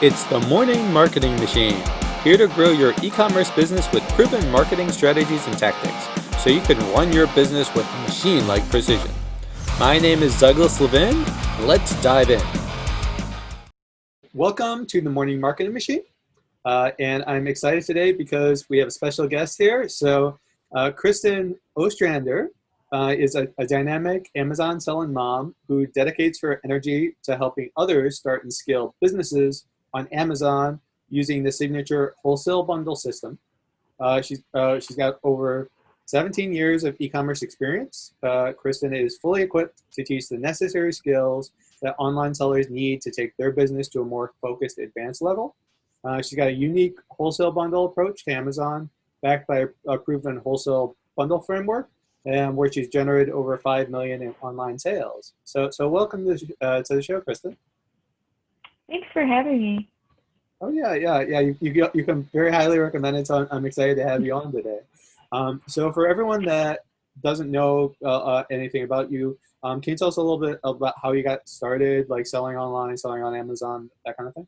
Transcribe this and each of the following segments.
It's the Morning Marketing Machine, here to grow your e-commerce business with proven marketing strategies and tactics, so you can run your business with machine-like precision. My name is Douglas Levin. Let's dive in. Welcome to the Morning Marketing Machine, and I'm excited today because we have a special guest here. So, Kristin Ostrander is a dynamic Amazon selling mom who dedicates her energy to helping others start and scale businesses on Amazon using the signature wholesale bundle system. She's got over 17 years of e-commerce experience. Kristin is fully equipped to teach the necessary skills that online sellers need to take their business to a more focused, advanced level. She's got a unique wholesale bundle approach to Amazon, backed by a proven wholesale bundle framework, and where she's generated over 5 million in online sales. So welcome to the show, Kristin. Thanks for having me. Oh yeah. You can very highly recommend it. So I'm excited to have you on today. So for everyone that doesn't know anything about you, can you tell us a little bit about how you got started, like selling online, selling on Amazon, that kind of thing?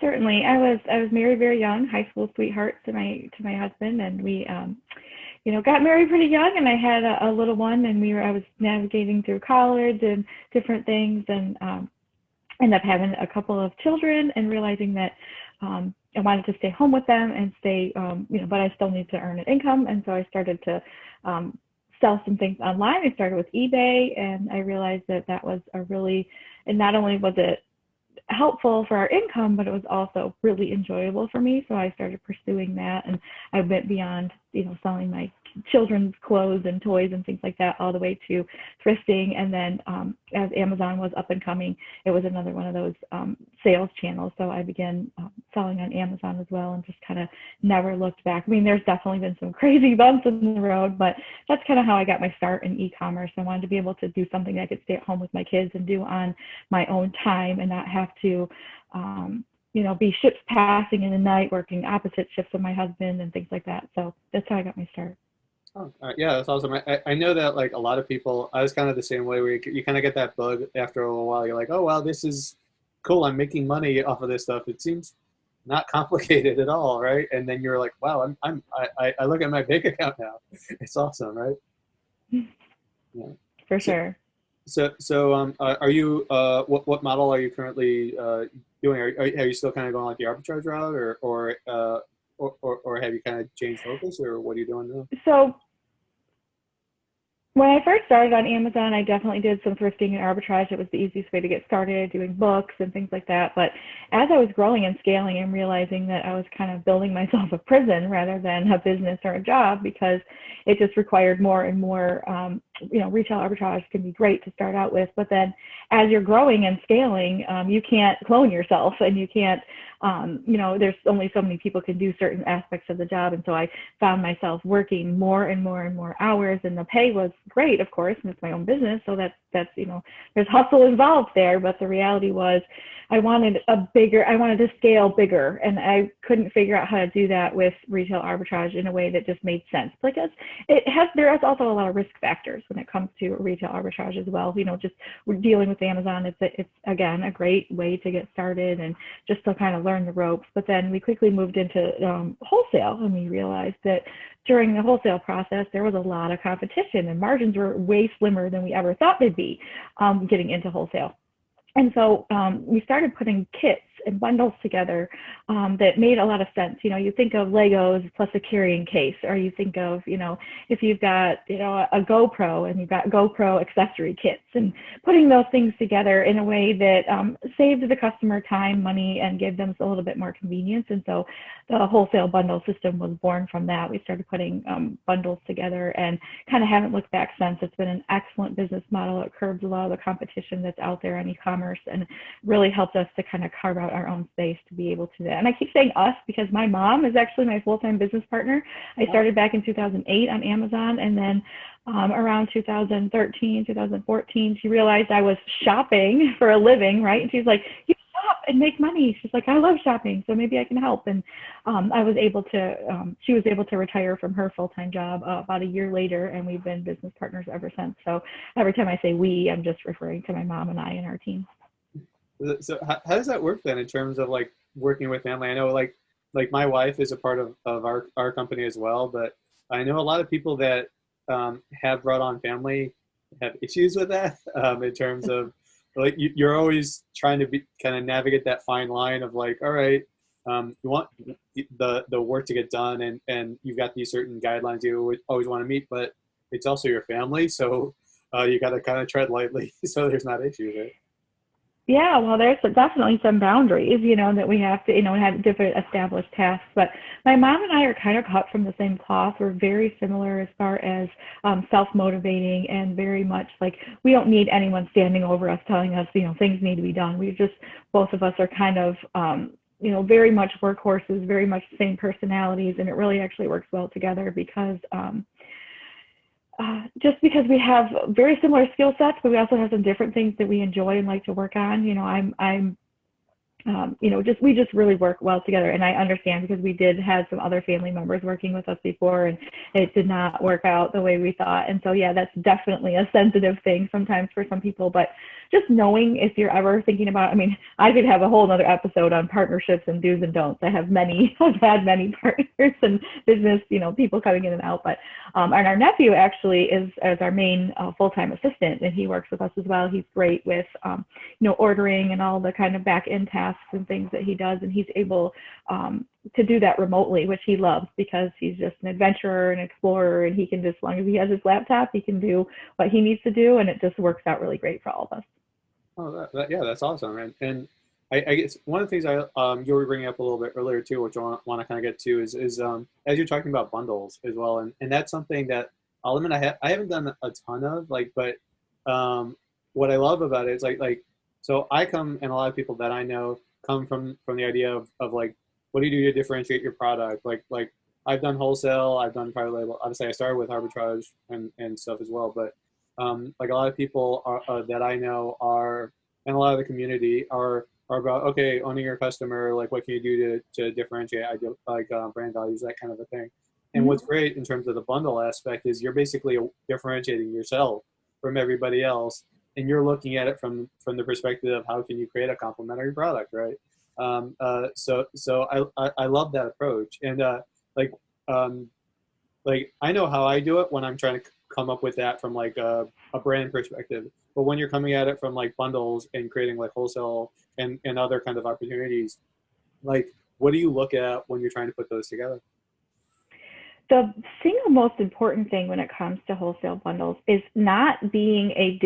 Certainly, I was married very young, high school sweetheart to my husband, and we got married pretty young, and I had a little one, and I was navigating through college and different things, and ended up having a couple of children and realizing that I wanted to stay home with them and stay, but I still need to earn an income. And so I started to sell some things online. I started with eBay, and I realized that was and not only was it helpful for our income, but it was also really enjoyable for me. So I started pursuing that, and I went beyond, selling my children's clothes and toys and things like that, all the way to thrifting. And then as Amazon was up and coming, it was another one of those sales channels. So I began selling on Amazon as well, and just kind of never looked back. I mean, there's definitely been some crazy bumps in the road, but that's kind of how I got my start in e-commerce. I wanted to be able to do something I could stay at home with my kids and do on my own time, and not have to be ships passing in the night, working opposite shifts with my husband and things like that. So that's how I got my start. Oh, yeah, that's awesome. I know that like a lot of people, I was kind of the same way where you kind of get that bug after a little while. You're like, oh, wow, this is cool. I'm making money off of this stuff. It seems not complicated at all, right? And then you're like, wow, I look at my bank account now. It's awesome, right? Yeah. For So, sure. are you, what model are you currently doing? Are you still kind of going like the arbitrage route, or have you kind of changed focus, or what are you doing now? So when I first started on Amazon, I definitely did some thrifting and arbitrage. It was the easiest way to get started, doing books and things like that. But as I was growing and scaling and realizing that I was kind of building myself a prison rather than a business or a job, because it just required more and more, retail arbitrage can be great to start out with. But then as you're growing and scaling, you can't clone yourself, and you can't, there's only so many people can do certain aspects of the job. And so I found myself working more and more and more hours, and the pay was great, of course, and it's my own business. So that's, there's hustle involved there. But the reality was I wanted to scale bigger, and I couldn't figure out how to do that with retail arbitrage in a way that just made sense, because there is also a lot of risk factors when it comes to retail arbitrage as well. Just dealing with Amazon, it's again a great way to get started and just to kind of learn the ropes. But then we quickly moved into wholesale, and we realized that during the wholesale process, there was a lot of competition, and margins were way slimmer than we ever thought they'd be getting into wholesale. And so we started putting kits and bundles together that made a lot of sense. You think of Legos plus a carrying case, or you think of, if you've got, a GoPro and you've got GoPro accessory kits, and putting those things together in a way that saved the customer time, money, and gave them a little bit more convenience. And so the wholesale bundle system was born from that. We started putting bundles together and kind of haven't looked back since. It's been an excellent business model. It curbs a lot of the competition that's out there on e-commerce, and really helped us to kind of carve out our own space to be able to do that. And I keep saying us because my mom is actually my full-time business partner. I started back in 2008 on Amazon, and then around 2013, 2014, she realized I was shopping for a living, right? And she's like, you shop and make money. She's like, I love shopping, so maybe I can help. And she was able to retire from her full-time job about a year later, and we've been business partners ever since. So every time I say we, I'm just referring to my mom and I and our team. So how does that work then in terms of like working with family? I know like my wife is a part of our company as well, but I know a lot of people that have brought on family have issues with that in terms of like you're always trying to be kind of navigate that fine line of like, all right, you want the work to get done and you've got these certain guidelines you always want to meet, but it's also your family, so you got to kind of tread lightly so there's not issues, right? Yeah, well, there's definitely some boundaries, that we have to, have different established tasks. But my mom and I are kind of cut from the same cloth. We're very similar as far as self-motivating, and very much like we don't need anyone standing over us telling us, things need to be done. We just, both of us are kind of, very much workhorses, very much the same personalities, and it really actually works well together because just because we have very similar skill sets, but we also have some different things that we enjoy and like to work on. We just really work well together. And I understand because we did have some other family members working with us before, and it did not work out the way we thought. And so, yeah, that's definitely a sensitive thing sometimes for some people. But just knowing if you're ever thinking about, I could have a whole other episode on partnerships and do's and don'ts. I've had many partners and business, people coming in and out. But and our nephew actually is as our main full-time assistant, and he works with us as well. He's great with, ordering and all the kind of back end tasks and things that he does, and he's able to do that remotely, which he loves because he's just an adventurer and explorer, and he can just, as long as he has his laptop, he can do what he needs to do, and it just works out really great for all of us. Oh, yeah, that's awesome, and I guess one of the things you were bringing up a little bit earlier too, which I want to kind of get to is as you're talking about bundles as well, and that's something that I'll admit I haven't done a ton of but what I love about it is like so I come, and a lot of people that I know come from the idea of like, what do you do to differentiate your product? Like I've done wholesale, I've done private label. Obviously, I started with arbitrage and stuff as well, but like a lot of people that I know are, and a lot of the community are about, okay, owning your customer, like what can you do to differentiate? I do like brand values, that kind of a thing. And what's great in terms of the bundle aspect is you're basically differentiating yourself from everybody else, and you're looking at it from the perspective of how can you create a complementary product, right? So I love that approach, and like um, like I know how I do it when I'm trying to come up with that from like a brand perspective. But when you're coming at it from like bundles and creating like wholesale and other kind of opportunities, like what do you look at when you're trying to put those together? The single most important thing when it comes to wholesale bundles is not being a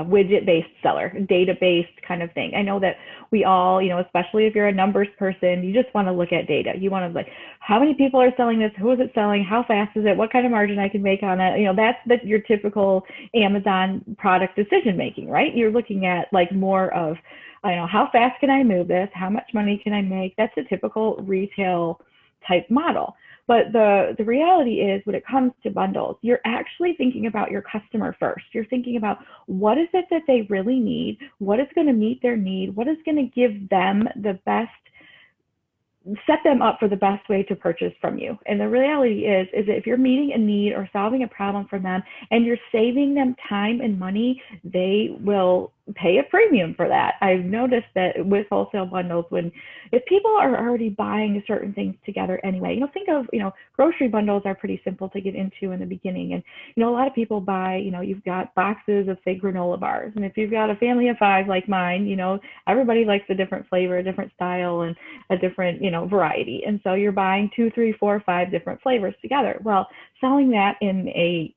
widget-based seller, data-based kind of thing. I know that we all, especially if you're a numbers person, you just want to look at data. You want to like, how many people are selling this? Who is it selling? How fast is it? What kind of margin I can make on it? That's your typical Amazon product decision making, right? You're looking at like more of, how fast can I move this? How much money can I make? That's a typical retail type model. But the reality is when it comes to bundles, you're actually thinking about your customer first. You're thinking about what is it that they really need? What is going to meet their need? What is going to give them the best, set them up for the best way to purchase from you. And the reality is that if you're meeting a need or solving a problem for them and you're saving them time and money, they will pay a premium for that. I've noticed that with wholesale bundles, if people are already buying certain things together anyway, think of, grocery bundles are pretty simple to get into in the beginning. And, a lot of people buy, you've got boxes of, say, granola bars. And if you've got a family of 5 like mine, everybody likes a different flavor, a different style, and a different, variety. And so you're buying 2, 3, 4, 5 different flavors together. Well, selling that in a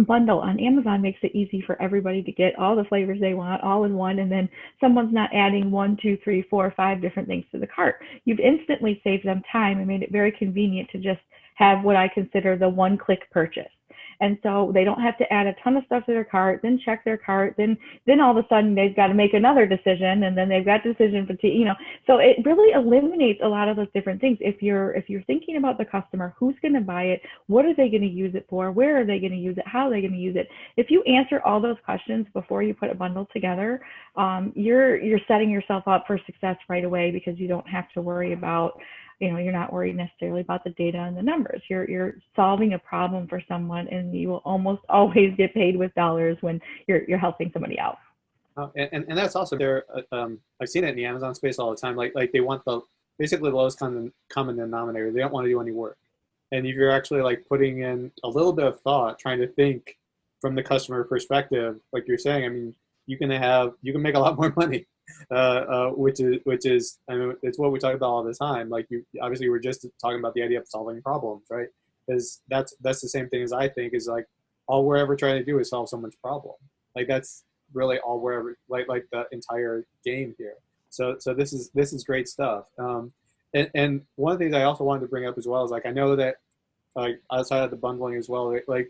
bundle on Amazon makes it easy for everybody to get all the flavors they want all in one, and then someone's not adding 1, 2, 3, 4, 5 different things to the cart. You've instantly saved them time and made it very convenient to just have what I consider the one-click purchase. And so they don't have to add a ton of stuff to their cart, then check their cart, then all of a sudden they've got to make another decision, and then they've got decision fatigue, So it really eliminates a lot of those different things. If you're thinking about the customer, who's going to buy it, what are they going to use it for, where are they going to use it, how are they going to use it? If you answer all those questions before you put a bundle together, you're setting yourself up for success right away, because you don't have to worry about, you're not worried necessarily about the data and the numbers. You're solving a problem for someone, and you will almost always get paid with dollars when you're helping somebody out. And that's awesome. I've seen it in the Amazon space all the time. Like they want basically the lowest common denominator. They don't want to do any work. And if you're actually like putting in a little bit of thought, trying to think from the customer perspective, like you're saying, I mean, you can make a lot more money, which is I mean, it's what we talk about all the time. Like you obviously we're just talking about the idea of solving problems, right? Because that's the same thing as I think is like all we're ever trying to do is solve someone's problem. Like that's really all we're ever like the entire game here. So this is great stuff. And one of the things I also wanted to bring up as well is like I know that like outside of the bundling as well, like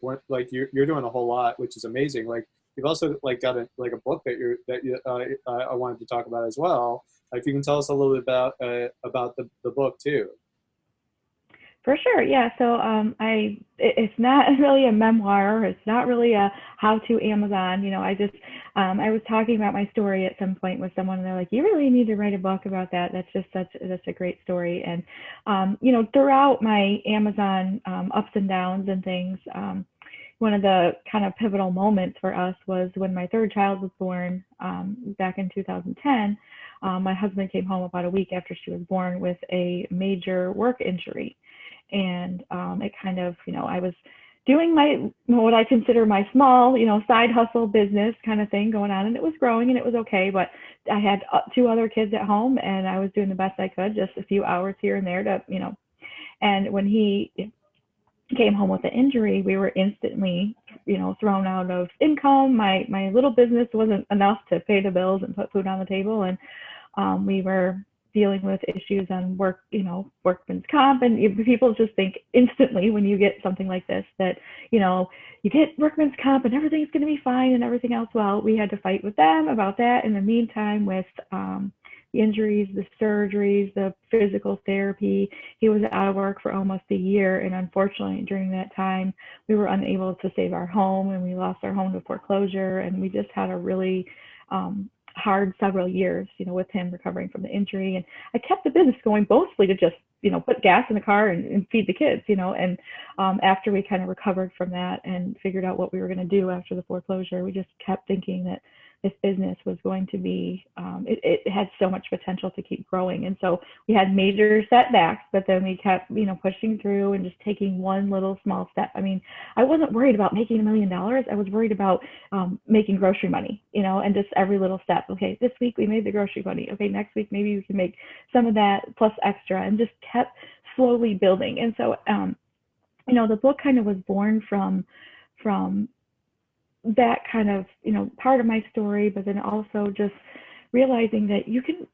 you're doing a whole lot, which is amazing. Like you've also like got a book I wanted to talk about as well. If you can tell us a little bit about the book too. For sure, yeah. So it's not really a memoir. It's not really a how to Amazon. I was talking about my story at some point with someone, and they're like, "You really need to write a book about that. That's a great story." And throughout my Amazon ups and downs and things, one of the kind of pivotal moments for us was when my third child was born back in 2010. My husband came home about a week after she was born with a major work injury. And it kind of, I was doing what I consider my small, side hustle business kind of thing going on, and it was growing and it was okay. But I had two other kids at home, and I was doing the best I could, just a few hours here and there to, And when he came home with the injury, we were instantly, thrown out of income. My little business wasn't enough to pay the bills and put food on the table, and we were dealing with issues on workman's comp, and people just think instantly when you get something like this that, you get workman's comp and everything's going to be fine and everything else. Well, we had to fight with them about that. In the meantime, with the injuries, the surgeries, the physical therapy, he was out of work for almost a year. And unfortunately, during that time, we were unable to save our home, and we lost our home to foreclosure. And we just had a really hard several years, with him recovering from the injury. And I kept the business going mostly to just, put gas in the car and feed the kids, and after we kind of recovered from that and figured out what we were going to do after the foreclosure, we just kept thinking that this business was going to be, it had so much potential to keep growing. And so we had major setbacks, but then we kept, pushing through and just taking one little small step. I mean, I wasn't worried about making $1 million. I was worried about making grocery money, and just every little step. Okay, this week we made the grocery money. Okay, next week maybe we can make some of that plus extra, and just kept slowly building. And so, the book kind of was born from that kind of, part of my story, but then also just realizing that you can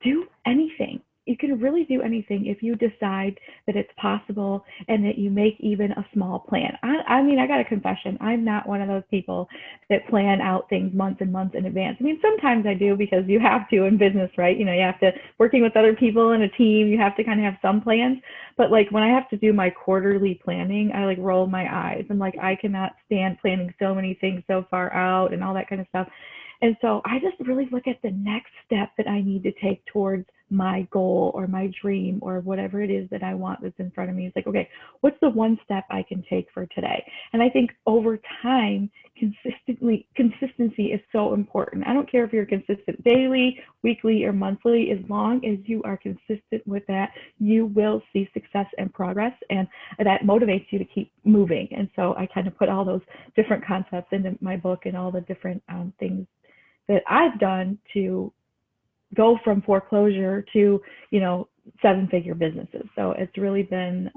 do anything. You can really do anything if you decide that it's possible and that you make even a small plan. I mean, I got a confession. I'm not one of those people that plan out things months and months in advance. I mean, sometimes I do because you have to in business, right? You have to, working with other people in a team, you have to kind of have some plans. But like when I have to do my quarterly planning, I like roll my eyes. I'm like, I cannot stand planning so many things so far out and all that kind of stuff. And so I just really look at the next step that I need to take towards my goal or my dream or whatever it is that I want that's in front of me. It's like, okay, what's the one step I can take for today? And I think over time, consistency is so important. I don't care if you're consistent daily, weekly, or monthly. As long as you are consistent with that, you will see success and progress, and that motivates you to keep moving. And so I kind of put all those different concepts into my book and all the different things that I've done to go from foreclosure to, 7-figure businesses. So it's really been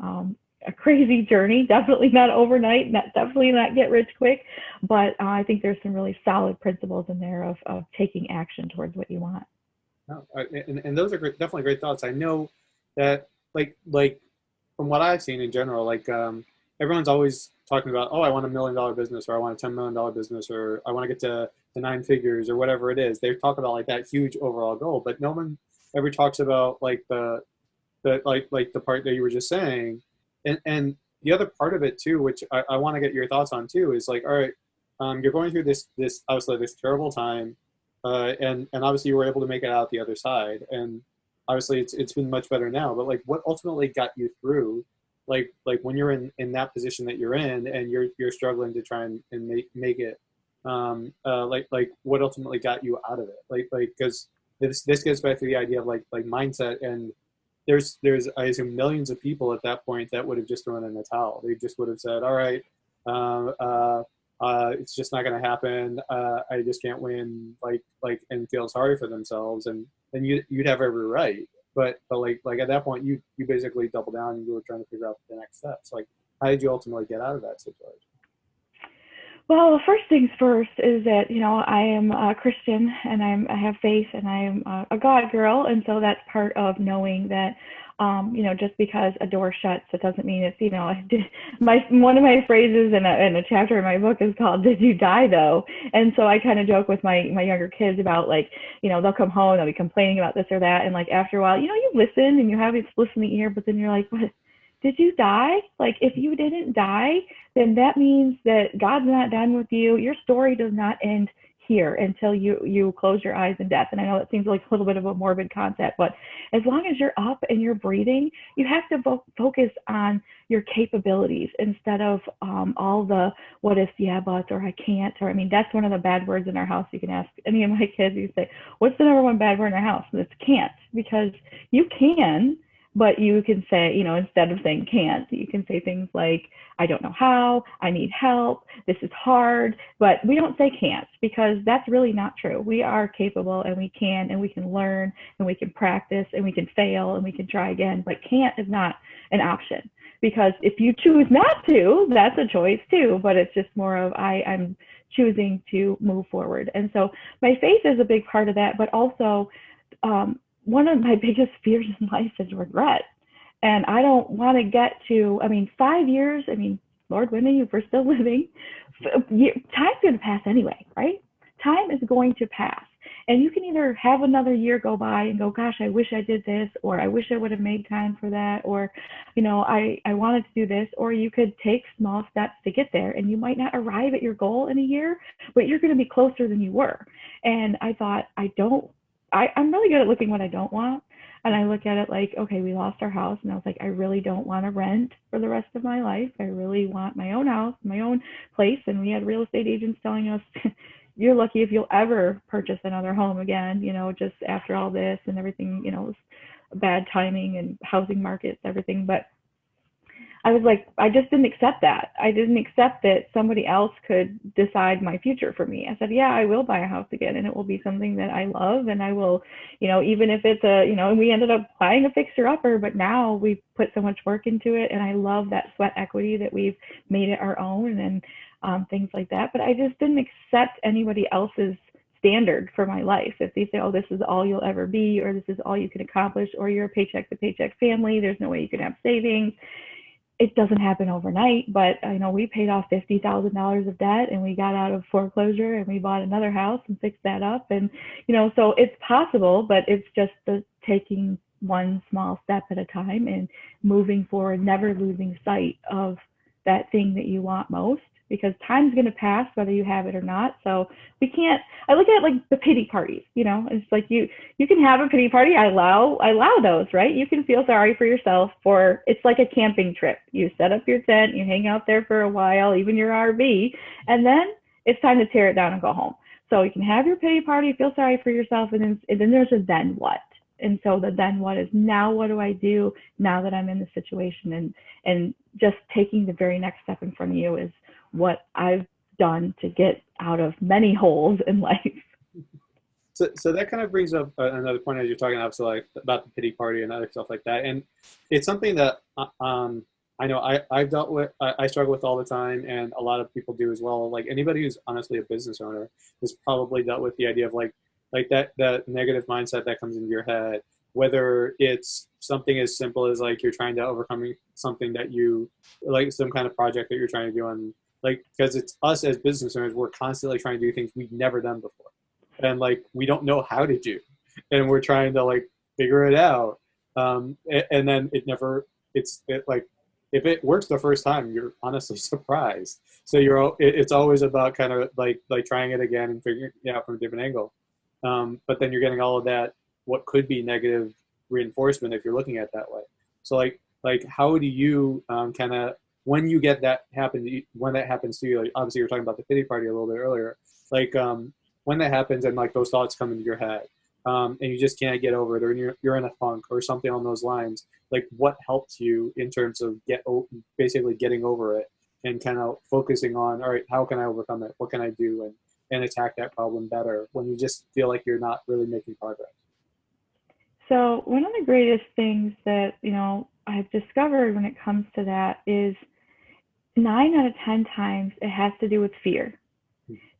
a crazy journey. Definitely not overnight, definitely not get rich quick, but I think there's some really solid principles in there of taking action towards what you want. No, and those are definitely great thoughts. I know that like from what I've seen in general, everyone's always talking about, oh, I want $1 million business, or I want a $10 million business, or I want to get to 9 figures, or whatever it is. They talk about like that huge overall goal, but no one ever talks about like the part that you were just saying, and the other part of it too, which I want to get your thoughts on too, is like, all right, you're going through this obviously this terrible time, and obviously you were able to make it out the other side, and obviously it's been much better now. But like, what ultimately got you through? Like when you're in that position that you're in, and you're struggling to try and make it like what ultimately got you out of it? Like because this gets back to the idea of like mindset, and there's I assume millions of people at that point that would have just thrown in the towel. They just would have said, all right, um, uh, it's just not going to happen. I just can't win. And feel sorry for themselves, and you'd have every right. But like at that point, you basically double down and you were trying to figure out the next steps. Like, how did you ultimately get out of that situation? Well, the first things first is that, I am a Christian and I have faith and I am a God girl. And so that's part of knowing that, just because a door shuts, it doesn't mean it's, one of my phrases in a chapter in my book is called, "Did you die though?" And so I kind of joke with my younger kids about like, they'll come home, they'll be complaining about this or that. And like, after a while, you listen and you have this listening ear, but then you're like, what? Did you die? Like, if you didn't die, then that means that God's not done with you. Your story does not end here until you close your eyes in death. And I know that seems like a little bit of a morbid concept, but as long as you're up and you're breathing, you have to focus on your capabilities instead of all the what if, yeah, but, or I can't, or I mean, that's one of the bad words in our house. You can ask any of my kids, you say, what's the number one bad word in our house? And it's can't, because you can. But you can say, instead of saying can't, you can say things like, I don't know how, I need help, this is hard. But we don't say can't, because that's really not true. We are capable and we can learn and we can practice and we can fail and we can try again. But can't is not an option, because if you choose not to, that's a choice too. But it's just more of I'm choosing to move forward. And so my faith is a big part of that, but also one of my biggest fears in life is regret. And I don't want to get to, 5 years, Lord willing, if we're still living, time's going to pass anyway, right? Time is going to pass. And you can either have another year go by and go, gosh, I wish I did this, or I wish I would have made time for that, or, I wanted to do this, or you could take small steps to get there. And you might not arrive at your goal in a year, but you're going to be closer than you were. And I thought, I'm really good at looking what I don't want. And I look at it like, okay, we lost our house. And I was like, I really don't want to rent for the rest of my life. I really want my own house, my own place. And we had real estate agents telling us, you're lucky if you'll ever purchase another home again, just after all this and everything, bad timing and housing markets, everything. But I was like, I just didn't accept that. I didn't accept that somebody else could decide my future for me. I said, yeah, I will buy a house again, and it will be something that I love. And I will, even if it's and we ended up buying a fixer upper, but now we've put so much work into it. And I love that sweat equity that we've made it our own and things like that. But I just didn't accept anybody else's standard for my life. If they say, oh, this is all you'll ever be, or this is all you can accomplish, or you're a paycheck to paycheck family, there's no way you can have savings. It doesn't happen overnight, but I know we paid off $50,000 of debt and we got out of foreclosure and we bought another house and fixed that up. And, so it's possible, but it's just taking one small step at a time and moving forward, never losing sight of that thing that you want most, because time's going to pass whether you have it or not. So we can't, I look at it like the pity parties, it's like you can have a pity party. I allow those, right? You can feel sorry for yourself it's like a camping trip. You set up your tent, you hang out there for a while, even your RV, and then it's time to tear it down and go home. So you can have your pity party, feel sorry for yourself, and then there's a then what. And so the then what is, now what do I do now that I'm in the situation? And just taking the very next step in front of you is what I've done to get out of many holes in life. So that kind of brings up another point as you're talking about the pity party and other stuff like that. And it's something that I know I've dealt with, I struggle with all the time, and a lot of people do as well. Like anybody who's honestly a business owner has probably dealt with the idea of like that negative mindset that comes into your head, whether it's something as simple as like you're trying to overcome something that you like, some kind of project that you're trying to do on, like, because it's us as business owners, we're constantly trying to do things we've never done before, and like we don't know how to do, and we're trying to like figure it out, and then it's like if it works the first time, you're honestly surprised. So it's always about kind of like trying it again and figuring it out from a different angle, but then you're getting all of that what could be negative reinforcement if you're looking at it that way. So like how do you kind of, when you get that happen, when that happens to you, like obviously you're talking about the pity party a little bit earlier, like when that happens and like those thoughts come into your head, and you just can't get over it, or you're in a funk or something on those lines, like what helps you in terms of basically getting over it and kind of focusing on, all right, how can I overcome it? What can I do and attack that problem better when you just feel like you're not really making progress? So one of the greatest things that, I've discovered when it comes to that is 9 out of 10 times it has to do with fear.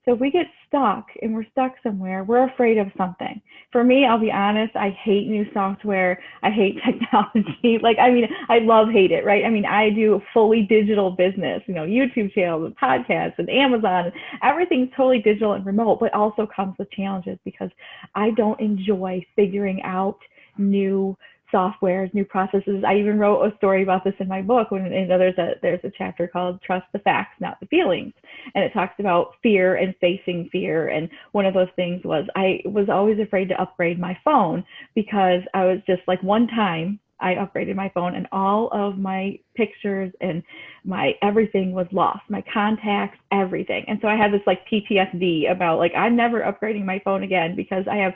So if we get stuck and we're stuck somewhere, we're afraid of something. For me, I'll be honest, I hate new software. I hate technology. I hate it, right? I do a fully digital business, YouTube channels and podcasts and Amazon, and everything's totally digital and remote, but also comes with challenges because I don't enjoy figuring out new softwares, new processes. I even wrote a story about this in my book when there's a chapter called Trust the Facts, Not the Feelings. And it talks about fear and facing fear. And one of those things was I was always afraid to upgrade my phone because I was just like, one time I upgraded my phone and all of my pictures and my everything was lost, my contacts, everything. And so I had this like PTSD about like, I'm never upgrading my phone again because I have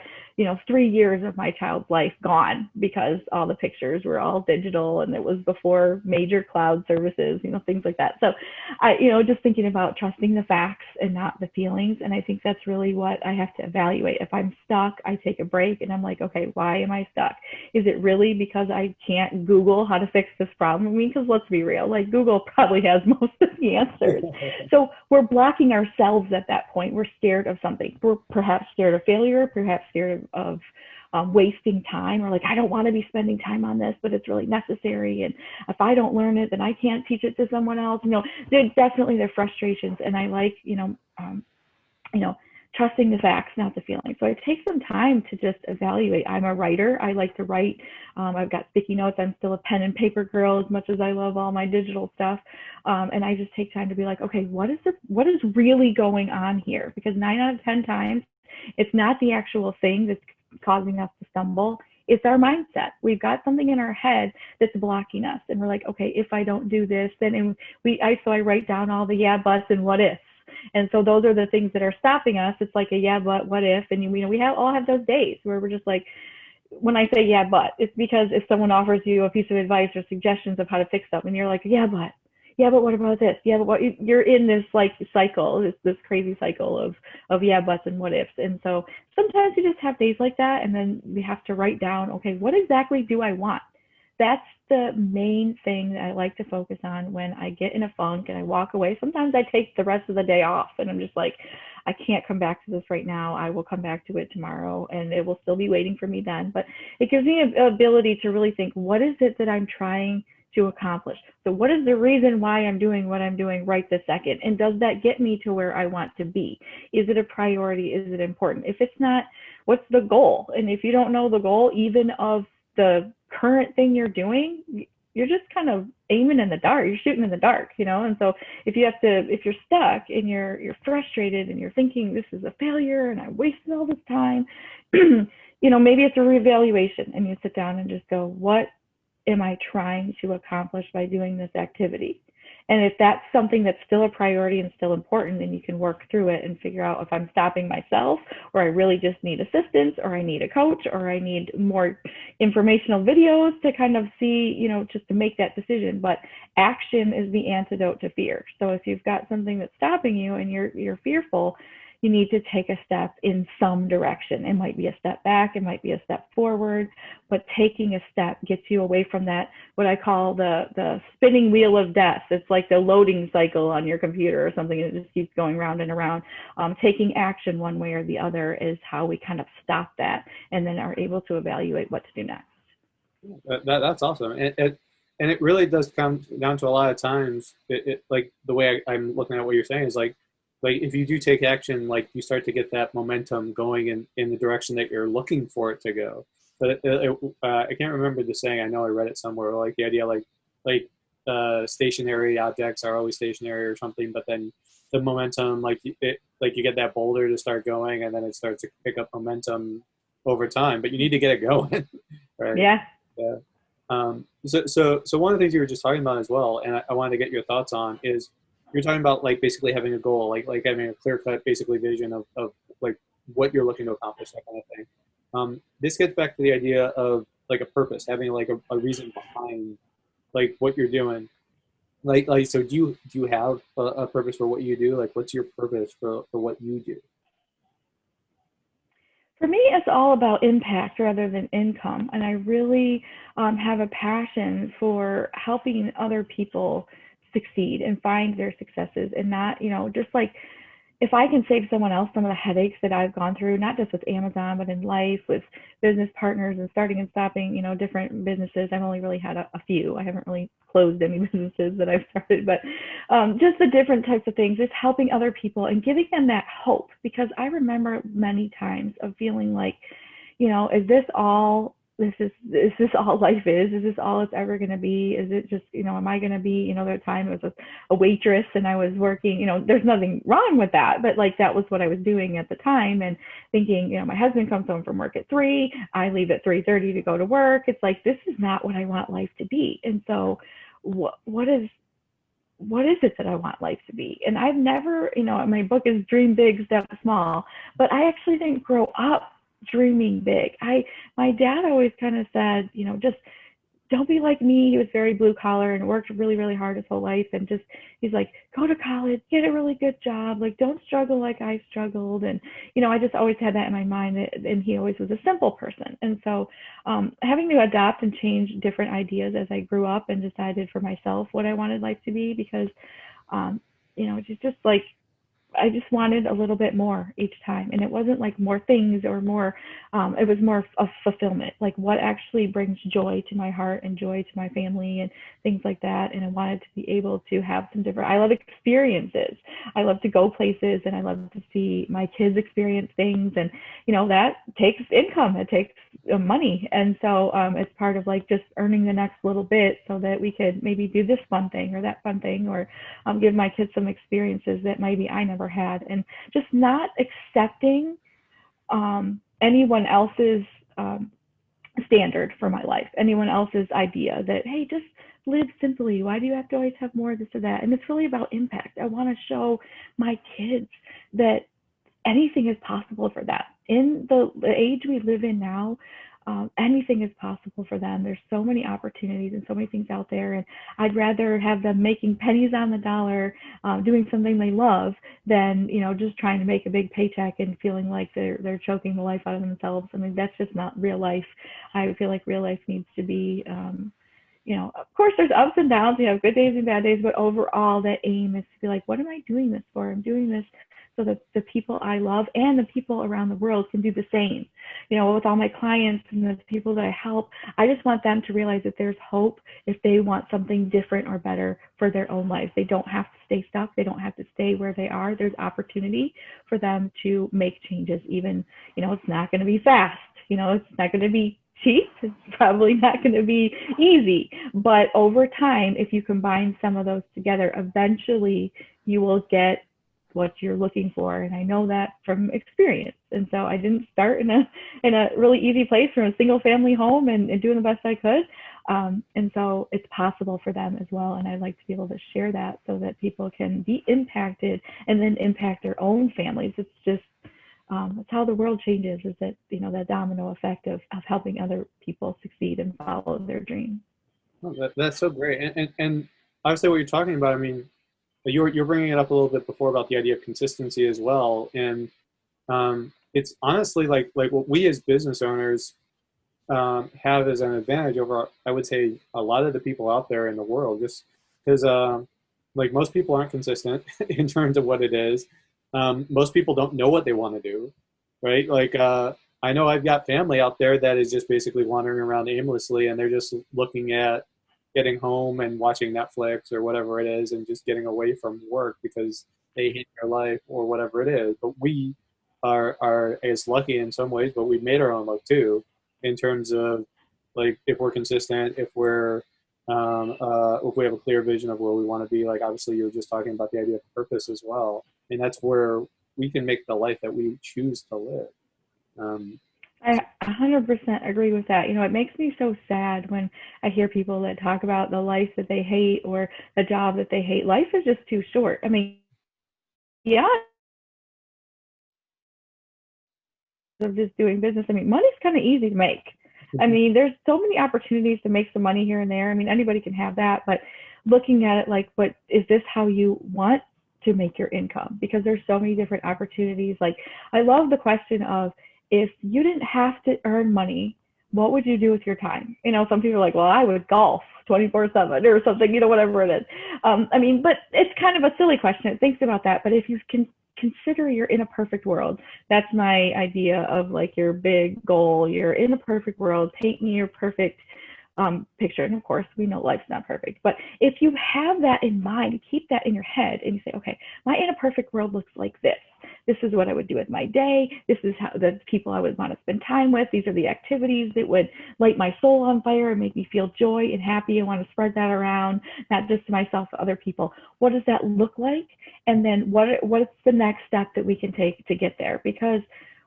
3 years of my child's life gone because all the pictures were all digital and it was before major cloud services, things like that. So I, just thinking about trusting the facts and not the feelings. And I think that's really what I have to evaluate. If I'm stuck, I take a break and I'm like, okay, why am I stuck? Is it really because I can't Google how to fix this problem? Because let's be real, like Google probably has most of the answers. So we're blocking ourselves at that point. We're scared of something. We're perhaps scared of failure, perhaps scared of wasting time, or like, I don't want to be spending time on this, but it's really necessary. And if I don't learn it, then I can't teach it to someone else. There's definitely their frustrations. And I like, trusting the facts, not the feelings. So I take some time to just evaluate. I'm a writer. I like to write. I've got sticky notes. I'm still a pen and paper girl as much as I love all my digital stuff. And I just take time to be like, okay, what is really going on here? Because 9 out of 10 times, it's not the actual thing that's causing us to stumble. It's our mindset. We've got something in our head that's blocking us. And we're like, okay, if I don't do this, then so I write down all the yeah, buts and what ifs. And so those are the things that are stopping us. It's like a yeah, but what if? And we all have those days where we're just like, when I say yeah, but, it's because if someone offers you a piece of advice or suggestions of how to fix something, you're like, yeah, but what about this? Yeah, but what? You're in this like cycle, this crazy cycle of yeah, buts and what ifs. And so sometimes you just have days like that, and then we have to write down, okay, what exactly do I want? That's the main thing that I like to focus on when I get in a funk and I walk away. Sometimes I take the rest of the day off and I'm just like, I can't come back to this right now. I will come back to it tomorrow and it will still be waiting for me then. But it gives me an ability to really think, what is it that I'm trying to accomplish? So what is the reason why I'm doing what I'm doing right this second? And does that get me to where I want to be? Is it a priority? Is it important? If it's not, what's the goal? And if you don't know the goal, even of the current thing you're doing, you're just kind of aiming in the dark. You're shooting in the dark, And so if you're stuck and you're frustrated and you're thinking this is a failure and I wasted all this time, maybe it's a reevaluation and you sit down and just go, what am I trying to accomplish by doing this activity? And if that's something that's still a priority and still important, then you can work through it and figure out if I'm stopping myself, or I really just need assistance, or I need a coach, or I need more informational videos to kind of see, just to make that decision. But action is the antidote to fear. So if you've got something that's stopping you and you're fearful, you need to take a step in some direction. It might be a step back, it might be a step forward, but taking a step gets you away from that, what I call the spinning wheel of death. It's like the loading cycle on your computer or something, and it just keeps going round and around. Taking action one way or the other is how we kind of stop that and then are able to evaluate what to do next. That's awesome. And it really does come down to a lot of times, like the way I'm looking at what you're saying is like if you do take action, like you start to get that momentum going in the direction that you're looking for it to go. But I can't remember the saying. I know I read it somewhere. Like the idea, like stationary objects are always stationary or something. But then the momentum, like you get that boulder to start going, and then it starts to pick up momentum over time. But you need to get it going, right? Yeah. Yeah. So one of the things you were just talking about as well, and I wanted to get your thoughts on is you're talking about like basically having a goal, like having a clear cut basically vision of like what you're looking to accomplish, that kind of thing. This gets back to the idea of like a purpose, having like a reason behind like what you're doing. Like so do you have a purpose for what you do? Like what's your purpose for what you do? For me, it's all about impact rather than income. And I really have a passion for helping other people succeed and find their successes and not, just like if I can save someone else some of the headaches that I've gone through, not just with Amazon, but in life with business partners and starting and stopping, different businesses. I've only really had a few. I haven't really closed any businesses that I've started, but just the different types of things, just helping other people and giving them that hope. Because I remember many times of feeling like, is this all is this all life is? Is this all it's ever going to be? Is it just, am I going to be, the time it was a waitress and I was working, there's nothing wrong with that, but like that was what I was doing at the time and thinking, my husband comes home from work at 3, I leave at 3:30 to go to work. It's like, this is not what I want life to be. And so what is it that I want life to be? And I've never, my book is Dream Big, Step Small, but I actually didn't grow up dreaming big. My dad always kind of said, just don't be like me. He was very blue collar and worked really, really hard his whole life. And just, he's like, go to college, get a really good job. Like, don't struggle like I struggled. And, I just always had that in my mind. And he always was a simple person. And so having to adapt and change different ideas as I grew up and decided for myself what I wanted life to be, because, it's just like, I just wanted a little bit more each time. And it wasn't like more things or more, it was more of fulfillment, like what actually brings joy to my heart and joy to my family and things like that. And I wanted to be able to have some different, I love experiences. I love to go places and I love to see my kids experience things. And, that takes income, it takes money. And so it's part of like just earning the next little bit so that we could maybe do this fun thing or that fun thing, or give my kids some experiences that maybe I never had. And just not accepting anyone else's standard for my life, anyone else's idea that, hey, just live simply. Why do you have to always have more of this or that? And it's really about impact. I want to show my kids that anything is possible for them. In the age we live in now, anything is possible for them. There's so many opportunities and so many things out there. And I'd rather have them making pennies on the dollar, doing something they love than, just trying to make a big paycheck and feeling like they're choking the life out of themselves. I mean, that's just not real life. I feel like real life needs to be, of course there's ups and downs, you have good days and bad days, but overall that aim is to be like, what am I doing this for? I'm doing this so that the people I love and the people around the world can do the same. With all my clients and the people that I help, I just want them to realize that there's hope if they want something different or better for their own lives. They don't have to stay stuck. They don't have to stay where they are. There's opportunity for them to make changes. Even, it's not going to be fast. It's not going to be cheap. It's probably not going to be easy. But over time, if you combine some of those together, eventually you will get what you're looking for. And I know that from experience. And so I didn't start in a really easy place from a single family home and doing the best I could. And so it's possible for them as well. And I'd like to be able to share that so that people can be impacted and then impact their own families. It's just, that's how the world changes, is that, that domino effect of helping other people succeed and follow their dreams. Oh, that's so great. And obviously what you're talking about, I mean, you're bringing it up a little bit before about the idea of consistency as well. And it's honestly like what we as business owners have as an advantage over, I would say, a lot of the people out there in the world, just because like most people aren't consistent in terms of what it is. Most people don't know what they want to do, right? Like I know I've got family out there that is just basically wandering around aimlessly, and they're just looking at getting home and watching Netflix or whatever it is, and just getting away from work because they hate their life or whatever it is. But we are as lucky in some ways, but we've made our own luck too, in terms of like if we're consistent, if we have a clear vision of where we want to be. Like obviously you were just talking about the idea of purpose as well, and that's where we can make the life that we choose to live. Um, I 100% agree with that. It makes me so sad when I hear people that talk about the life that they hate or the job that they hate. Life is just too short. I mean, yeah, of just doing business. I mean, money's kind of easy to make. I Mhm. mean, there's so many opportunities to make some money here and there. I mean, anybody can have that, but looking at it like, what is this how you want to make your income? Because there's so many different opportunities. Like, I love the question of, if you didn't have to earn money, what would you do with your time? Some people are like, well, I would golf 24/7 or something, whatever it is. I mean, but it's kind of a silly question. It thinks about that. But if you can consider you're in a perfect world, that's my idea of like your big goal. You're in a perfect world. Paint me your perfect picture. And of course, we know life's not perfect. But if you have that in mind, keep that in your head, and you say, okay, my in a perfect world looks like this. This is what I would do with my day. This is how the people I would want to spend time with. These are the activities that would light my soul on fire and make me feel joy and happy. I want to spread that around, not just to myself, but other people. What does that look like? And then what's the next step that we can take to get there? Because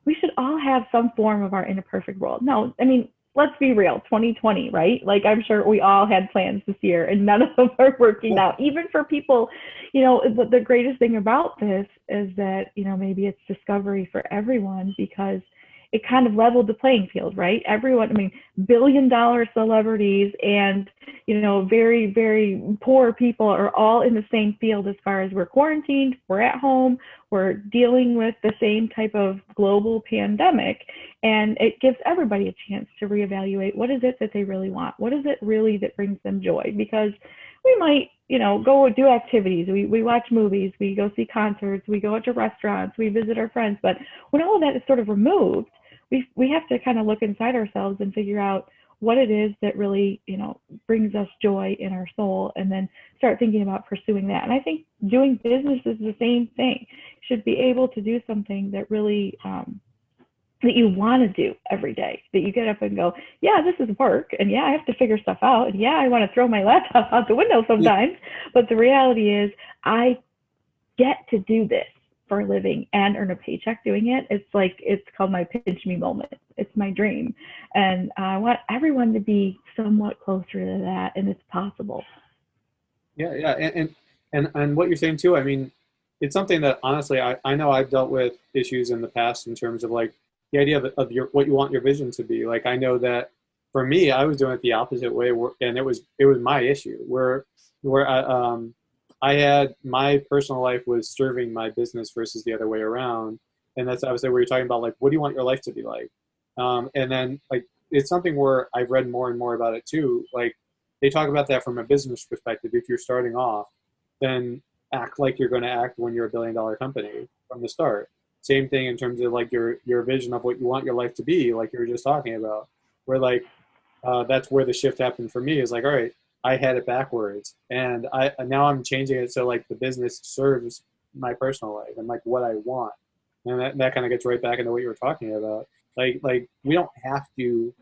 we should all have some form of our in a perfect world. No, I mean, let's be real, 2020, right? Like, I'm sure we all had plans this year and none of them are working out. Even for people, the greatest thing about this is that, maybe it's discovery for everyone, because it kind of leveled the playing field, right? Everyone, I mean, billion-dollar celebrities and, very, very poor people are all in the same field as far as we're quarantined, we're at home, we're dealing with the same type of global pandemic. And it gives everybody a chance to reevaluate, what is it that they really want? What is it really that brings them joy? Because we might, go do activities. We watch movies, we go see concerts, we go out to restaurants, we visit our friends. But when all of that is sort of removed, we have to kind of look inside ourselves and figure out what it is that really, brings us joy in our soul, and then start thinking about pursuing that. And I think doing business is the same thing. You should be able to do something that really, that you want to do every day, that you get up and go, yeah, this is work. And yeah, I have to figure stuff out. And yeah, I want to throw my laptop out the window Yeah, sometimes. But the reality is, I get to do this for a living and earn a paycheck doing it. It's called my pinch me moment. It's my dream. And I want everyone to be somewhat closer to that. And it's possible. yeah, and what you're saying too. I mean, it's something that honestly, I know I've dealt with issues in the past in terms of like the idea of your what you want your vision to be. Like I know that for me, I was doing it the opposite way, and it was my issue where I had my personal life was serving my business versus the other way around, and that's obviously where you're talking about like what do you want your life to be like, and then like it's something where I've read more and more about it too, like they talk about that from a business perspective. If you're starting off, then act like you're going to act when you're $1 billion company from the start. Same thing in terms of like your vision of what you want your life to be, like you were just talking about. Where like that's where the shift happened for me. Is like, all right, I had it backwards, and I now I'm changing it so like the business serves my personal life and like what I want, and that kind of gets right back into what you were talking about. Like we don't have to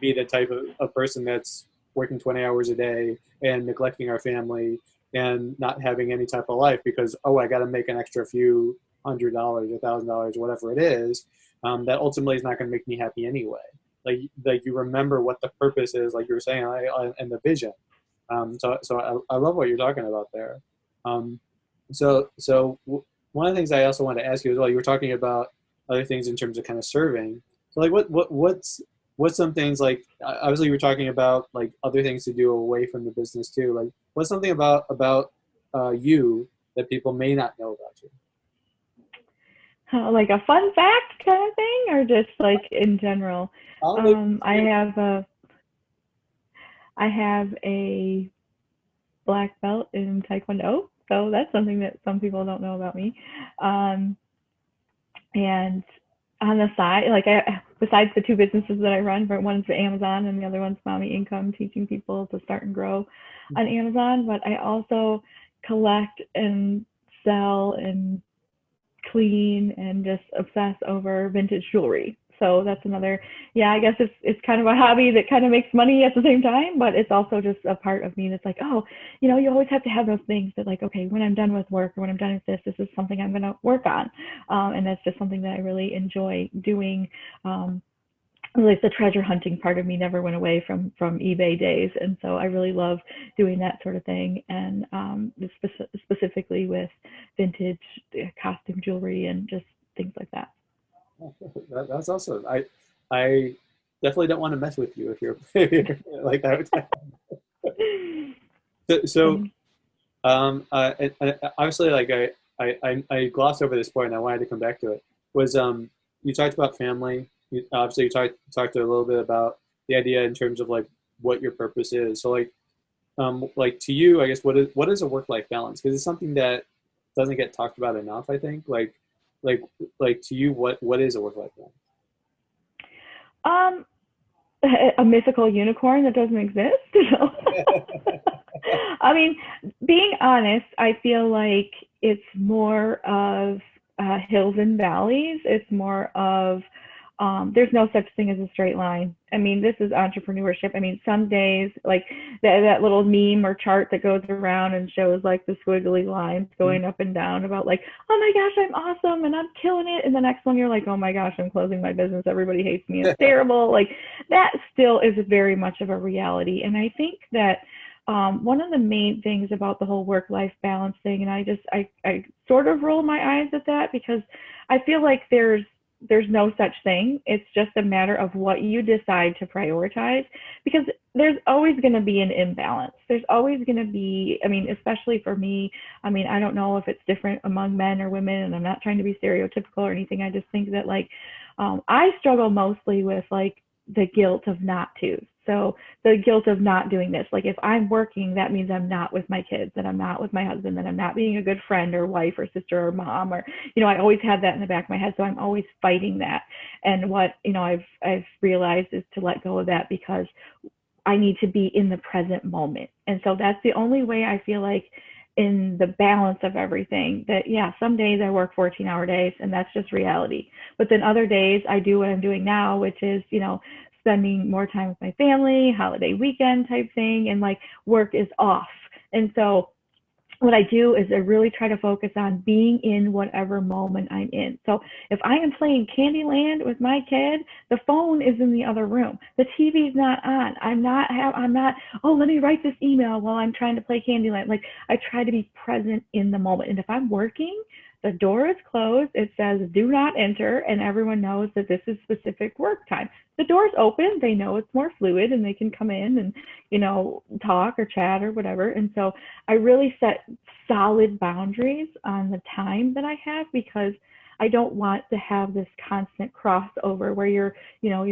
be the type of person that's working 20 hours a day and neglecting our family and not having any type of life because I got to make an extra few $100, $1,000, whatever it is. That ultimately is not going to make me happy anyway. Like you remember what the purpose is, like you were saying, and the vision. So I love what you're talking about there. Um, one of the things I also wanted to ask you as well, you were talking about other things in terms of kind of serving. So like what's some things like obviously you were talking about like other things to do away from the business too. Like what's something about you that people may not know about you? Like a fun fact kind of thing, or just like in general. Maybe, Um, I have a I have a black belt in Taekwondo, so that's something that some people don't know about me. Um, and on the side, besides the two businesses that I run, one's Amazon and the other one's Mommy Income, teaching people to start and grow on Amazon. But I also collect and sell and clean and just obsess over vintage jewelry. So that's another, yeah, I guess it's kind of a hobby that kind of makes money at the same time, but it's also just a part of me that's like, oh, you always have to have those things that like, okay, when I'm done with work or when I'm done with this is something I'm going to work on. And that's just something that I really enjoy doing. like the treasure hunting part of me never went away from eBay days, and so I really love doing that sort of thing, and specifically with vintage costume jewelry and just things like that. That's awesome. I definitely don't want to mess with you if you're, if you're like that. So Funny. obviously, like I glossed over this point, and I wanted to come back to it. Was you talked about family? Obviously, you talked a little bit about the idea in terms of like what your purpose is. So like to you, I guess what is a work life balance? Because it's something that doesn't get talked about enough. I think like like to you, what is a work life balance? Um, a mythical unicorn that doesn't exist. I mean, being honest, I feel like it's more of hills and valleys. It's more of there's no such thing as a straight line. I mean, this is entrepreneurship. I mean, some days, like that little meme or chart that goes around and shows like the squiggly lines going up and down about like, oh my gosh, I'm awesome and I'm killing it. And the next one, you're like, oh my gosh, I'm closing my business. Everybody hates me. It's terrible. Like that still is very much of a reality. And I think that one of the main things about the whole work-life balance thing, and I sort of roll my eyes at that because I feel like there's no such thing. It's just a matter of what you decide to prioritize, because there's always going to be an imbalance. There's always going to be, I mean, especially for me, I mean, I don't know if it's different among men or women, and I'm not trying to be stereotypical or anything. I just think that like, I struggle mostly with like the guilt of not to. So the guilt of not doing this, like if I'm working, that means I'm not with my kids, that I'm not with my husband, that I'm not being a good friend or wife or sister or mom, or, you know, I always have that in the back of my head. So I'm always fighting that. And what, you know, I've realized is to let go of that, because I need to be in the present moment. And so that's the only way I feel like in the balance of everything, that yeah, some days I work 14-hour days and that's just reality. But then other days I do what I'm doing now, which is, you know, spending more time with my family, holiday weekend type thing, and like work is off. And so what I do is I really try to focus on being in whatever moment I'm in. So if I am playing Candyland with my kid, the phone is in the other room. The TV's not on. I'm not, oh, let me write this email while I'm trying to play Candyland. Like I try to be present in the moment. And if I'm working, the door is closed. It says do not enter, and everyone knows that this is specific work time. The door's open. They know it's more fluid and they can come in and, you know, talk or chat or whatever. And so I really set solid boundaries on the time that I have, because I don't want to have this constant crossover where your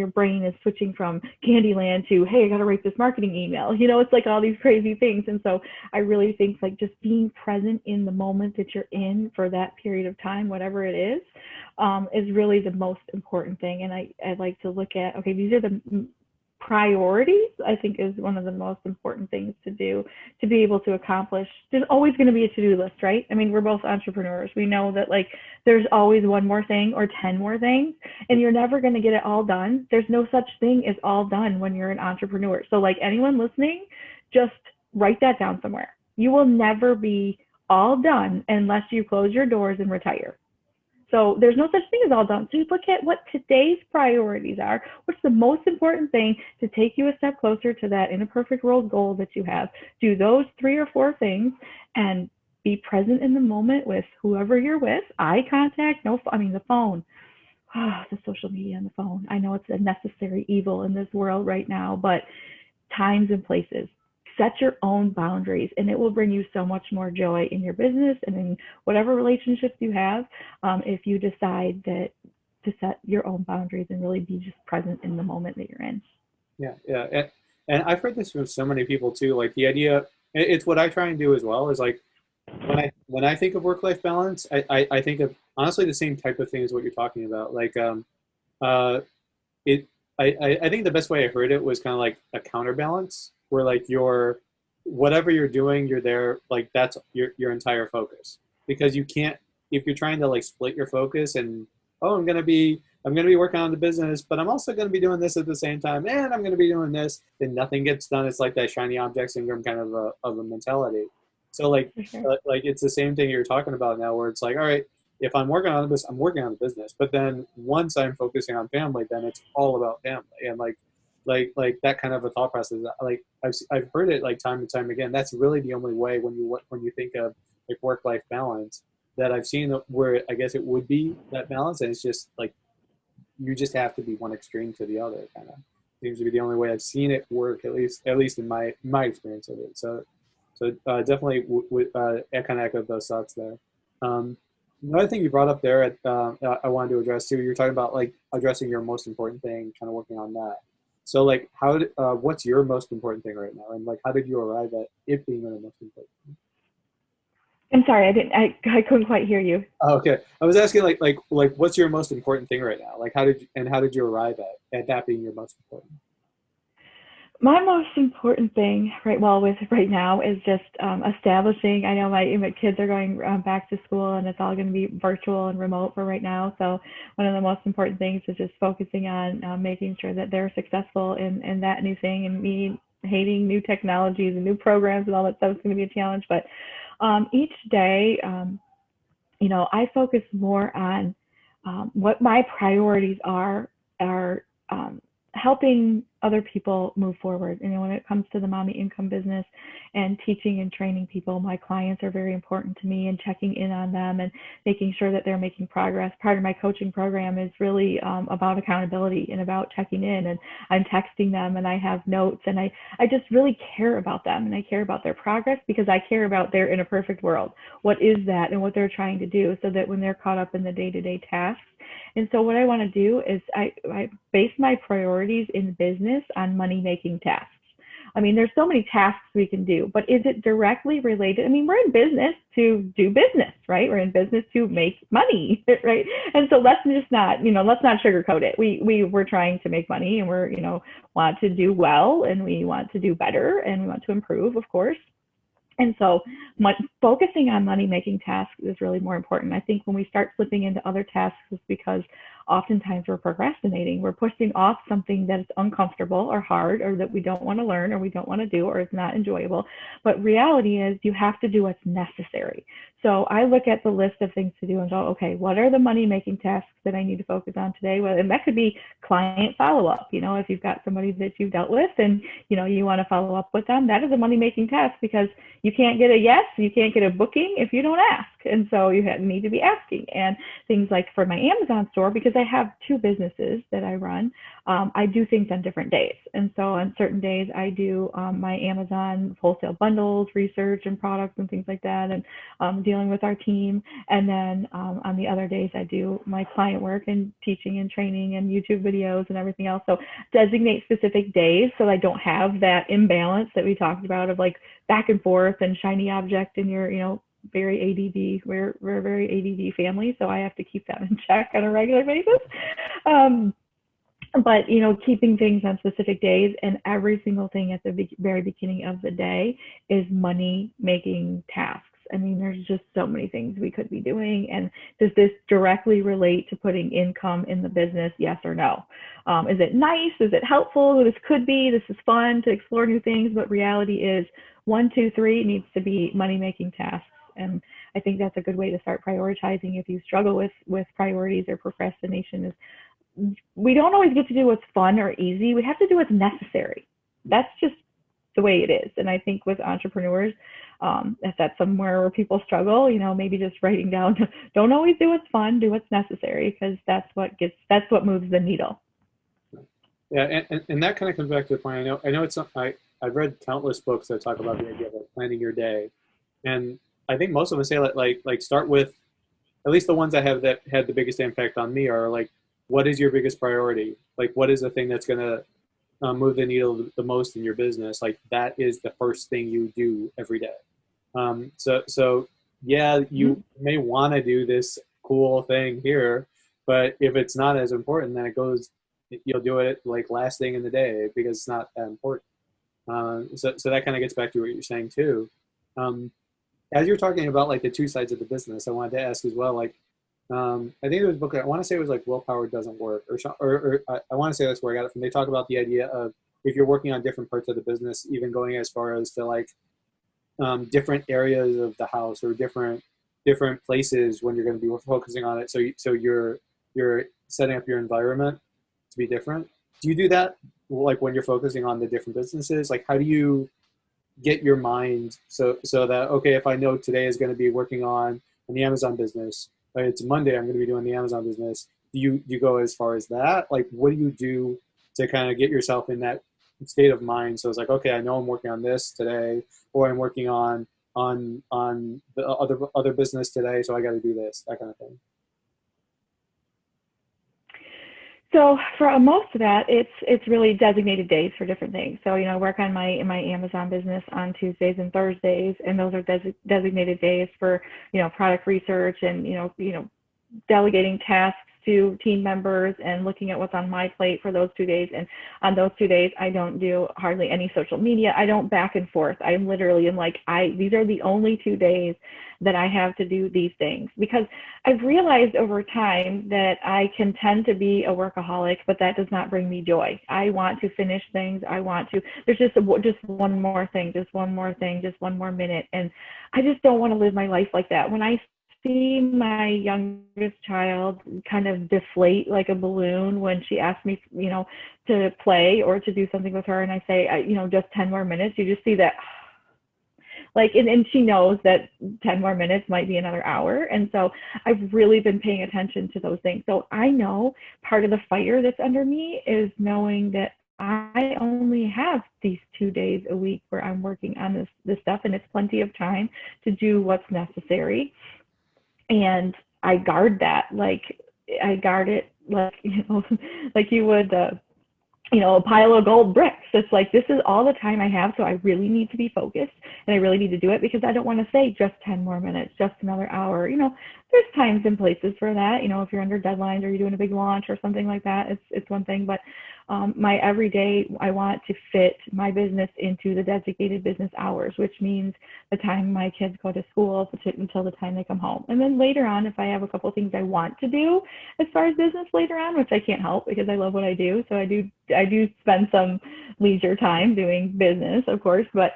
brain is switching from Candyland to, hey, I got to write this marketing email. You know, it's like all these crazy things. And so I really think like just being present in the moment that you're in for that period of time, whatever it is really the most important thing. And I like to look at, okay, these are the priorities, I think, is one of the most important things to do to be able to accomplish. There's always going to be a to-do list, right? I mean, we're both entrepreneurs. We know that like there's always one more thing or 10 more things, and you're never going to get it all done. There's no such thing as all done when you're an entrepreneur. So like anyone listening, just write that down somewhere. You will never be all done unless you close your doors and retire. So there's no such thing as all done. So you look at what today's priorities are. What's the most important thing to take you a step closer to that in a perfect world goal that you have? Do those 3 or 4 things and be present in the moment with whoever you're with. Eye contact, the phone. The social media and the phone. I know it's a necessary evil in this world right now, but times and places. Set your own boundaries, and it will bring you so much more joy in your business and in whatever relationships you have, if you decide that to set your own boundaries and really be just present in the moment that you're in. Yeah. And I've heard this from so many people too. Like the idea, it's what I try and do as well. Is like when I think of work-life balance, I think of honestly the same type of thing as what you're talking about. Like it I think the best way I heard it was kind of like a counterbalance, where like whatever you're doing, you're there, like that's your entire focus. Because you can't, if you're trying to like split your focus and, oh, I'm gonna be working on the business, but I'm also gonna be doing this at the same time, and I'm gonna be doing this, then nothing gets done. It's like that shiny object syndrome kind of a mentality. So like For sure. like it's the same thing you're talking about now, where it's like, all right, if I'm working on this, I'm working on the business. But then once I'm focusing on family, then it's all about family. And like that kind of a thought process. Like I've heard it like time and time again. That's really the only way when you think of like work-life balance that I've seen where I guess it would be that balance. And it's just like, you just have to be one extreme to the other, kind of seems to be the only way I've seen it work, at least in my experience of it. So definitely I kind of echo those thoughts there. Another thing you brought up there, I wanted to address too. You're talking about like addressing your most important thing, kind of working on that. So like, what's your most important thing right now, and like, how did you arrive at it being the most important thing? I'm sorry, I couldn't quite hear you. Oh, okay, I was asking like what's your most important thing right now? Like, how did you arrive at that being your most important? My most important thing right now is just establishing. I know my kids are going back to school, and it's all going to be virtual and remote for right now. So one of the most important things is just focusing on making sure that they're successful in that new thing. And me hating new technologies and new programs and all that stuff is going to be a challenge. But each day, I focus more on what my priorities are helping other people move forward. When it comes to the mommy income business and teaching and training people, my clients are very important to me, and checking in on them and making sure that they're making progress. Part of my coaching program is really about accountability and about checking in, and I'm texting them, and I have notes, and I just really care about them, and I care about their progress because I care about their in a perfect world. What is that and what they're trying to do, so that when they're caught up in the day-to-day tasks. And so what I want to do is I base my priorities in business on money-making tasks. There's so many tasks we can do, but is it directly related? We're in business to do business, right? We're in business to make money, right? And so let's just not, let's not sugarcoat it. We're trying to make money, and we're, want to do well, and we want to do better, and we want to improve, of course. And so focusing on money-making tasks is really more important. I think when we start slipping into other tasks, it's because oftentimes we're procrastinating. We're pushing off something that is uncomfortable or hard, or that we don't want to learn, or we don't want to do, or it's not enjoyable. But reality is you have to do what's necessary. So I look at the list of things to do and go, okay, what are the money-making tasks that I need to focus on today? Well, and that could be client follow-up. If you've got somebody that you've dealt with and, you want to follow up with them, that is a money-making task, because you can't get a yes, you can't get a booking if you don't ask. And so you need to be asking. And things like for my Amazon store, because I have two businesses that I run, I do things on different days. And so on certain days, I do my Amazon wholesale bundles, research and products and things like that, and dealing with our team. And then on the other days, I do my client work and teaching and training and YouTube videos and everything else. So designate specific days so I don't have that imbalance that we talked about of like back and forth and shiny object in your, very ADD. We're a very ADD family, so I have to keep that in check on a regular basis. But keeping things on specific days, and every single thing at the very beginning of the day is money making tasks. There's just so many things we could be doing. And does this directly relate to putting income in the business? Yes or no? Is it nice? Is it helpful? This could be. This is fun to explore new things. But reality is 1, 2, 3 needs to be money making tasks. And I think that's a good way to start prioritizing if you struggle with priorities or procrastination. Is we don't always get to do what's fun or easy. We have to do what's necessary. That's just the way it is. And I think with entrepreneurs, if that's somewhere where people struggle, maybe just writing down, don't always do what's fun, do what's necessary, because that's what moves the needle. Yeah, and that kind of comes back to the point. I know it's I've read countless books that talk about the idea of like planning your day, and I think most of them say like start with, at least the ones that had the biggest impact on me are like, what is your biggest priority? Like, what is the thing that's gonna move the needle the most in your business? Like, that is the first thing you do every day. So yeah, you may want to do this cool thing here, but if it's not as important, then you'll do it like last thing in the day because it's not that important. So that kind of gets back to what you're saying too. As you're talking about like the two sides of the business, I wanted to ask as well, like, I think there was a book, I want to say it was like Willpower Doesn't Work, or I want to say that's where I got it from. They talk about the idea of if you're working on different parts of the business, even going as far as to like different areas of the house or different different places when you're going to be focusing on it. So you're setting up your environment to be different. Do you do that like when you're focusing on the different businesses? Like how do you get your mind so that, okay, if I know today is going to be working on the Amazon business, right, it's Monday, I'm going to be doing the Amazon business. Do you go as far as that? Like what do you do to kind of get yourself in that state of mind? So it's like, okay, I know I'm working on this today, or I'm working on the other business today, so I got to do this, that kind of thing. So for most of that, it's really designated days for different things. So I work on my Amazon business on Tuesdays and Thursdays, and those are designated days for product research and delegating tasks to team members and looking at what's on my plate for those 2 days. And on those 2 days, I don't do hardly any social media. I don't back and forth. I literally am like, these are the only 2 days that I have to do these things, because I've realized over time that I can tend to be a workaholic, but that does not bring me joy. I want to finish things. There's just one more thing, just one more thing, just one more minute. And I just don't want to live my life like that. When I see my youngest child kind of deflate like a balloon when she asks me, to play or to do something with her, and I say, just 10 more minutes, you just see that, like, and she knows that 10 more minutes might be another hour. And so I've really been paying attention to those things. So I know part of the fire that's under me is knowing that I only have these 2 days a week where I'm working on this stuff, and it's plenty of time to do what's necessary. And I guard that, like I guard it like, like you would, a pile of gold bricks. It's like, this is all the time I have. So I really need to be focused, and I really need to do it, because I don't want to say just 10 more minutes, just another hour. There's times and places for that. If you're under deadlines or you're doing a big launch or something like that, it's one thing. But my everyday, I want to fit my business into the designated business hours, which means the time my kids go to school until the time they come home. And then later on, if I have a couple of things I want to do as far as business later on, which I can't help because I love what I do. So I do spend some leisure time doing business, of course, but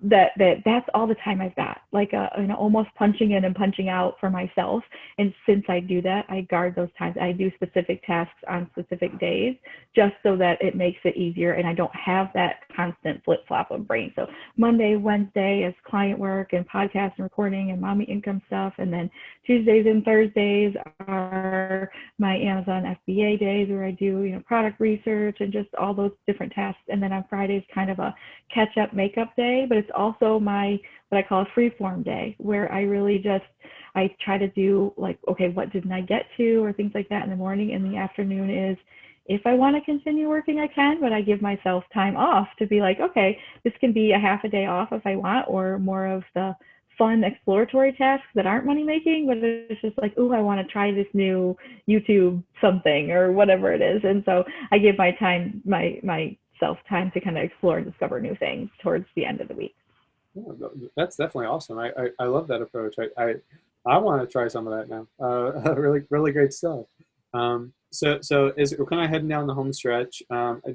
that's all the time I've got, like almost punching in and punching out for myself. And since I do that, I guard those times. I do specific tasks on specific days, just so that it makes it easier, and I don't have that constant flip flop of brain. So Monday, Wednesday is client work and podcast and recording and mommy income stuff, and then Tuesdays and Thursdays are my Amazon FBA days, where I do product research and just all those different tasks. And then on Fridays, kind of a catch up makeup day, but it's also my what I call a free form day, where I really I try to do like, okay, what didn't I get to, or things like that in the morning. And the afternoon is, if I want to continue working, I can, but I give myself time off to be like, okay, this can be a half a day off if I want, or more of the fun exploratory tasks that aren't money making, but it's just like, oh, I want to try this new YouTube something or whatever it is. And so I give myself time to kind of explore and discover new things towards the end of the week. Yeah, that's definitely awesome. I love that approach. I want to try some of that now. Really, really great stuff. So as we're kind of heading down the home stretch,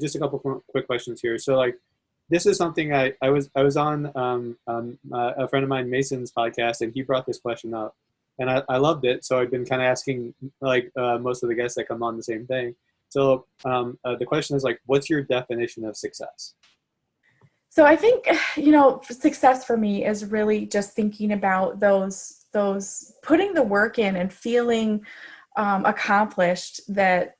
just a couple quick questions here. So like, this is something I was on a friend of mine, Mason's podcast, and he brought this question up, and I loved it. So I've been kind of asking like most of the guests that come on the same thing. So the question is like, what's your definition of success? So I think, success for me is really just thinking about those putting the work in and feeling accomplished, that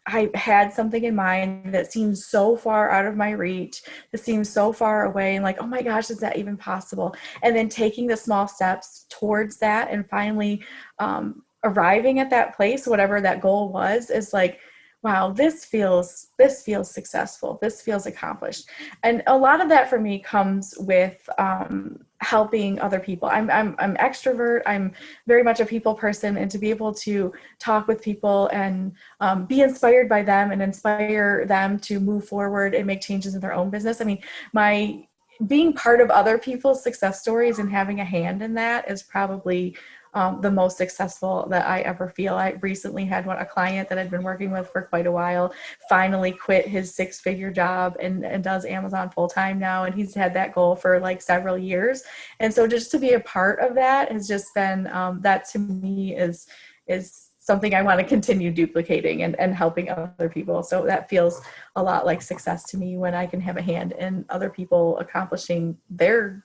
I had something in mind that seems so far out of my reach, that seems so far away, and like, oh my gosh, is that even possible? And then taking the small steps towards that, and finally arriving at that place, whatever that goal was, is like, wow, this feels successful. This feels accomplished. And a lot of that for me comes with helping other people. I'm extrovert. I'm very much a people person, and to be able to talk with people and be inspired by them and inspire them to move forward and make changes in their own business. I mean, being part of other people's success stories and having a hand in that is probably the most successful that I ever feel. I recently had a client that I'd been working with for quite a while finally quit his 6-figure job and does Amazon full time now. And he's had that goal for like several years. And so just to be a part of that has just been, that to me is something I want to continue duplicating and helping other people. So that feels a lot like success to me when I can have a hand in other people accomplishing their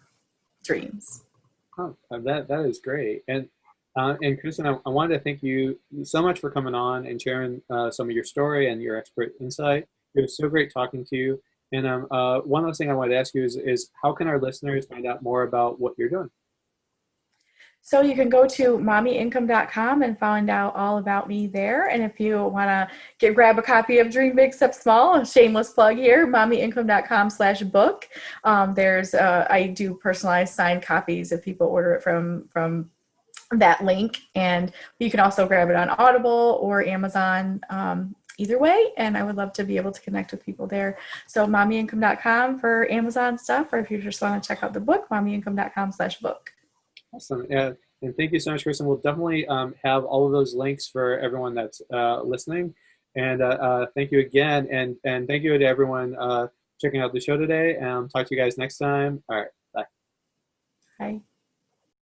dreams. Oh, that is great. And Kristen, I wanted to thank you so much for coming on and sharing some of your story and your expert insight. It was so great talking to you. And one last thing I wanted to ask you is how can our listeners find out more about what you're doing? So you can go to mommyincome.com and find out all about me there. And if you want to grab a copy of Dream Big, Step Small, a shameless plug here, mommyincome.com/book. I do personalized signed copies if people order it from that link. And you can also grab it on Audible or Amazon, either way. And I would love to be able to connect with people there. So mommyincome.com for Amazon stuff, or if you just want to check out the book, mommyincome.com/book. Awesome. Yeah. And thank you so much, Kristen. We'll definitely have all of those links for everyone that's listening. And thank you again. And thank you to everyone checking out the show today. Talk to you guys next time. All right. Bye. Bye.